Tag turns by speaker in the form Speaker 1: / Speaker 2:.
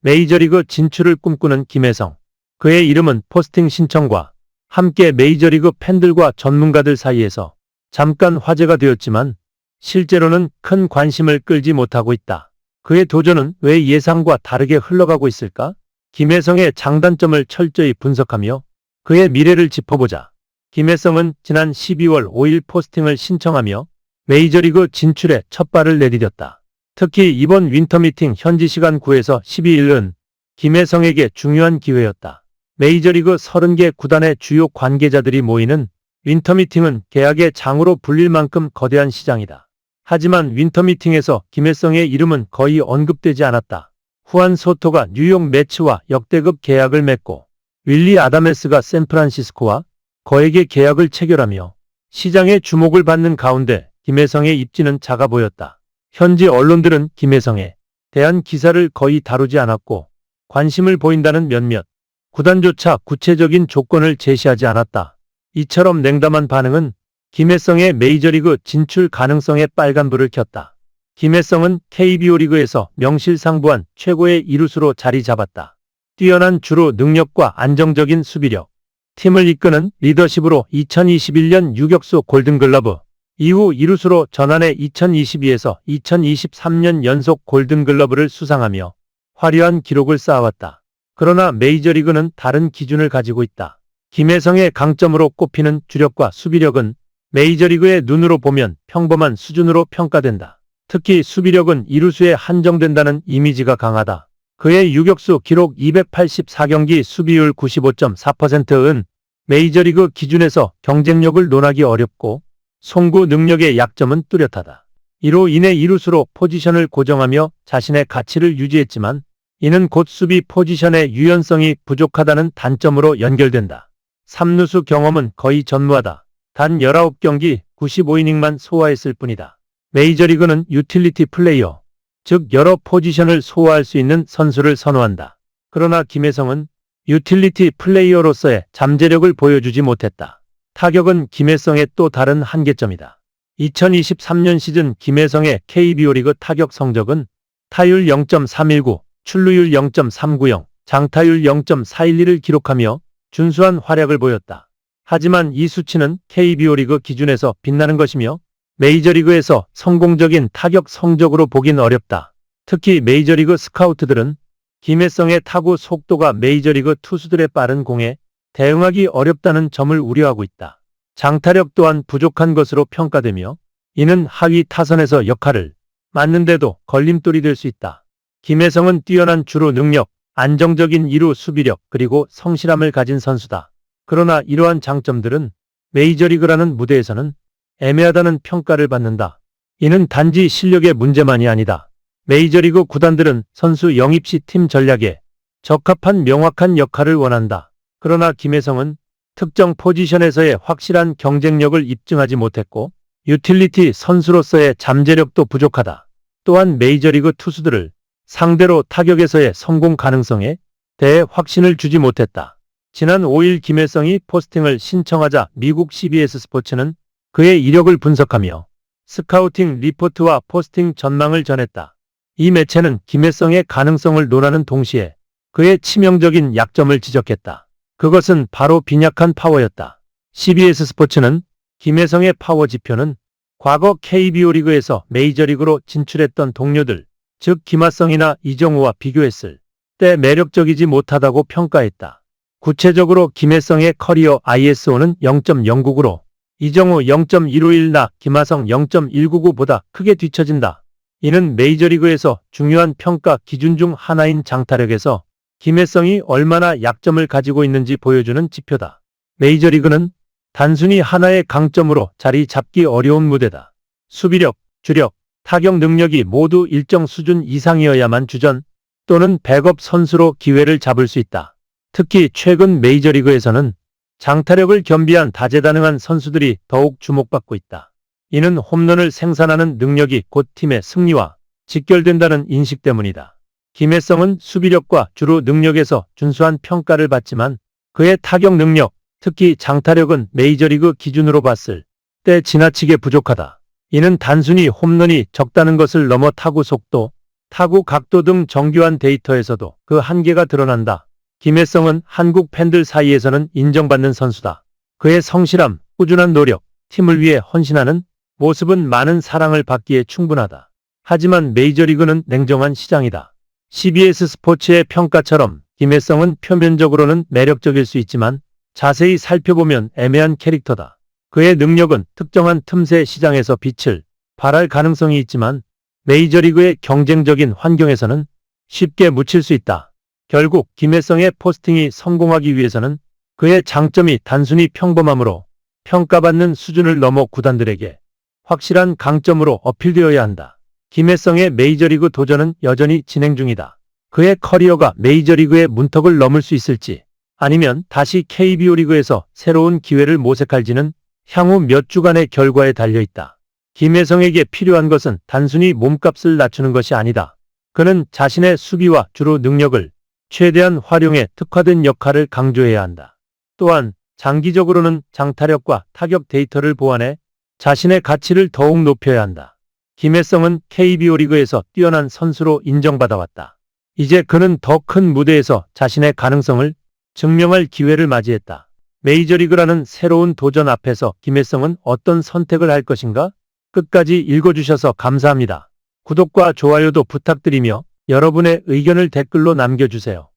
Speaker 1: 메이저리그 진출을 꿈꾸는 김혜성. 그의 이름은 포스팅 신청과 함께 메이저리그 팬들과 전문가들 사이에서 잠깐 화제가 되었지만 실제로는 큰 관심을 끌지 못하고 있다. 그의 도전은 왜 예상과 다르게 흘러가고 있을까? 김혜성의 장단점을 철저히 분석하며 그의 미래를 짚어보자. 김혜성은 지난 12월 5일 포스팅을 신청하며 메이저리그 진출에 첫 발을 내디뎠다. 특히 이번 윈터미팅 현지 시간 9에서 12일은 김혜성에게 중요한 기회였다. 메이저리그 30개 구단의 주요 관계자들이 모이는 윈터미팅은 계약의 장으로 불릴 만큼 거대한 시장이다. 하지만 윈터미팅에서 김혜성의 이름은 거의 언급되지 않았다. 후안 소토가 뉴욕 매츠와 역대급 계약을 맺고 윌리 아다메스가 샌프란시스코와 거액의 계약을 체결하며 시장의 주목을 받는 가운데 김혜성의 입지는 작아 보였다. 현지 언론들은 김혜성에 대한 기사를 거의 다루지 않았고 관심을 보인다는 몇몇 구단조차 구체적인 조건을 제시하지 않았다. 이처럼 냉담한 반응은 김혜성의 메이저리그 진출 가능성에 빨간불을 켰다. 김혜성은 KBO 리그에서 명실상부한 최고의 이루수로 자리 잡았다. 뛰어난 주루 능력과 안정적인 수비력, 팀을 이끄는 리더십으로 2021년 유격수 골든글러브, 이후 이루수로 전환해 2022에서 2023년 연속 골든글러브를 수상하며 화려한 기록을 쌓아왔다. 그러나 메이저리그는 다른 기준을 가지고 있다. 김혜성의 강점으로 꼽히는 주력과 수비력은 메이저리그의 눈으로 보면 평범한 수준으로 평가된다. 특히 수비력은 이루수에 한정된다는 이미지가 강하다. 그의 유격수 기록 284경기 수비율 95.4%은 메이저리그 기준에서 경쟁력을 논하기 어렵고 송구 능력의 약점은 뚜렷하다. 이로 인해 이루수로 포지션을 고정하며 자신의 가치를 유지했지만 이는 곧 수비 포지션의 유연성이 부족하다는 단점으로 연결된다. 3루수 경험은 거의 전무하다. 단 19경기 95이닝만 소화했을 뿐이다. 메이저리그는 유틸리티 플레이어, 즉 여러 포지션을 소화할 수 있는 선수를 선호한다. 그러나 김혜성은 유틸리티 플레이어로서의 잠재력을 보여주지 못했다. 타격은 김혜성의 또 다른 한계점이다. 2023년 시즌 김혜성의 KBO 리그 타격 성적은 타율 0.319, 출루율 0.390, 장타율 0.412를 기록하며 준수한 활약을 보였다. 하지만 이 수치는 KBO 리그 기준에서 빛나는 것이며 메이저리그에서 성공적인 타격 성적으로 보긴 어렵다. 특히 메이저리그 스카우트들은 김혜성의 타구 속도가 메이저리그 투수들의 빠른 공에 대응하기 어렵다는 점을 우려하고 있다. 장타력 또한 부족한 것으로 평가되며 이는 하위 타선에서 역할을 맡는데도 걸림돌이 될 수 있다. 김혜성은 뛰어난 주루 능력, 안정적인 이루 수비력 그리고 성실함을 가진 선수다. 그러나 이러한 장점들은 메이저리그라는 무대에서는 애매하다는 평가를 받는다. 이는 단지 실력의 문제만이 아니다. 메이저리그 구단들은 선수 영입 시 팀 전략에 적합한 명확한 역할을 원한다. 그러나 김혜성은 특정 포지션에서의 확실한 경쟁력을 입증하지 못했고 유틸리티 선수로서의 잠재력도 부족하다. 또한 메이저리그 투수들을 상대로 타격에서의 성공 가능성에 대해 확신을 주지 못했다. 지난 5일 김혜성이 포스팅을 신청하자 미국 CBS 스포츠는 그의 이력을 분석하며 스카우팅 리포트와 포스팅 전망을 전했다. 이 매체는 김혜성의 가능성을 논하는 동시에 그의 치명적인 약점을 지적했다. 그것은 바로 빈약한 파워였다. CBS 스포츠는 김혜성의 파워 지표는 과거 KBO 리그에서 메이저리그로 진출했던 동료들, 즉 김하성이나 이정우와 비교했을 때 매력적이지 못하다고 평가했다. 구체적으로 김혜성의 커리어 ISO는 0.099로 이정우 0.151나 김하성 0.199보다 크게 뒤처진다. 이는 메이저리그에서 중요한 평가 기준 중 하나인 장타력에서 김혜성이 얼마나 약점을 가지고 있는지 보여주는 지표다. 메이저리그는 단순히 하나의 강점으로 자리 잡기 어려운 무대다. 수비력, 주력, 타격 능력이 모두 일정 수준 이상이어야만 주전 또는 백업 선수로 기회를 잡을 수 있다. 특히 최근 메이저리그에서는 장타력을 겸비한 다재다능한 선수들이 더욱 주목받고 있다. 이는 홈런을 생산하는 능력이 곧 팀의 승리와 직결된다는 인식 때문이다. 김혜성은 수비력과 주루 능력에서 준수한 평가를 받지만 그의 타격 능력, 특히 장타력은 메이저리그 기준으로 봤을 때 지나치게 부족하다. 이는 단순히 홈런이 적다는 것을 넘어 타구 속도, 타구 각도 등 정교한 데이터에서도 그 한계가 드러난다. 김혜성은 한국 팬들 사이에서는 인정받는 선수다. 그의 성실함, 꾸준한 노력, 팀을 위해 헌신하는 모습은 많은 사랑을 받기에 충분하다. 하지만 메이저리그는 냉정한 시장이다. CBS 스포츠의 평가처럼 김혜성은 표면적으로는 매력적일 수 있지만 자세히 살펴보면 애매한 캐릭터다. 그의 능력은 특정한 틈새 시장에서 빛을 발할 가능성이 있지만 메이저리그의 경쟁적인 환경에서는 쉽게 묻힐 수 있다. 결국 김혜성의 포스팅이 성공하기 위해서는 그의 장점이 단순히 평범함으로 평가받는 수준을 넘어 구단들에게 확실한 강점으로 어필되어야 한다. 김혜성의 메이저리그 도전은 여전히 진행 중이다. 그의 커리어가 메이저리그의 문턱을 넘을 수 있을지 아니면 다시 KBO 리그에서 새로운 기회를 모색할지는 향후 몇 주간의 결과에 달려있다. 김혜성에게 필요한 것은 단순히 몸값을 낮추는 것이 아니다. 그는 자신의 수비와 주루 능력을 최대한 활용해 특화된 역할을 강조해야 한다. 또한 장기적으로는 장타력과 타격 데이터를 보완해 자신의 가치를 더욱 높여야 한다. 김혜성은 KBO 리그에서 뛰어난 선수로 인정받아왔다. 이제 그는 더 큰 무대에서 자신의 가능성을 증명할 기회를 맞이했다. 메이저리그라는 새로운 도전 앞에서 김혜성은 어떤 선택을 할 것인가? 끝까지 읽어주셔서 감사합니다. 구독과 좋아요도 부탁드리며 여러분의 의견을 댓글로 남겨주세요.